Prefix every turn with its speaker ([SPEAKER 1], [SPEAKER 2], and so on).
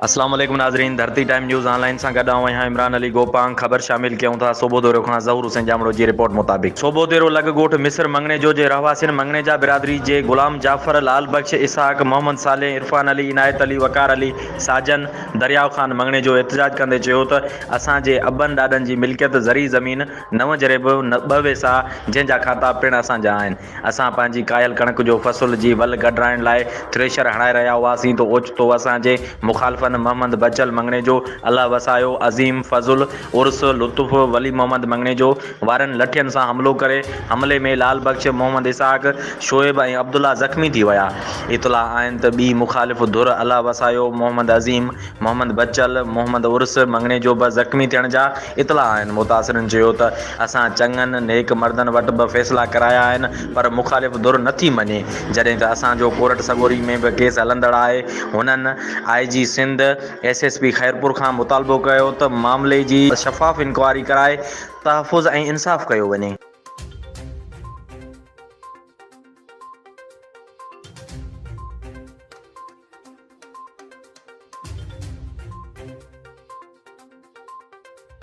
[SPEAKER 1] अस्सलाम वालेकुम नाज़रीन, धरती टाइम न्यूज़ ऑनलाइन से गॾु आहियां इमरान अली गोपांग। ख़बर शामिल कयूं था सूबो देरो खां ज़हूर हुसैन जामड़ो जी रिपोर्ट मुताबिक़ सूबो देरो लॻ ॻोठ मिस्र मंगने जो जे रहवासियुनि मंगने जा बिरादरी जे गुलाम जाफ़र, लाल बख्श, इसहाक, मोहम्मद साले, इरफान अली, इनायत अली, वकार अली, साजन, दरियाव खान मंगने जो एहतजाज कंदे चयो त असांजे अबनि ॾाॾनि जी मिल्कियत ज़री ज़मीन 9 जरेब 2 वेसा जंहिंजा खाता पिणु असांजा आहिनि। असां पंहिंजी कायल कणक जो फसल जी वल कढाइण लाइ थ्रेशर हणाए रहिया हुआसीं त ओचितो असांजे मुखालफ़नि मोहम्मद बचल मंगने जो अल्लाह वसायो, अज़ीम फज़ुल उर्स लुत्फ़ वली मोहम्मद मंगने जो वारनि लठियनि सां हमलो करे हमले में लाल बख्श, मोहम्मद इसहाक, शोएब ऐं अब्दुल्ला ज़ख़्मी थी विया। इतला आहिनि त ॿी मुखालिफ़ धुर अल्लाह वसायो, मोहम्मद अज़ीम, मोहम्मद बचल, मोहम्मद उर्स मंगने जो बि ज़ख़्मी थियण जा इतला आहिनि। मुतासिरनि चयो त असां चङनि नेक मर्दनि वटि बि फ़ैसिला कराया आहिनि पर मुखालिफ़ धुर नथी मञे। जॾहिं त असांजो कोर्ट सॻोरी में बि केस हलंदड़ आहे। हुननि IG सिंध SSP ख़ैरपुर खां मुतालबो कयो त मामले जी शफ़ाफ़ इंक्वायरी कराए तहफ़ुज़ ऐं इंसाफ़ कयो वञे।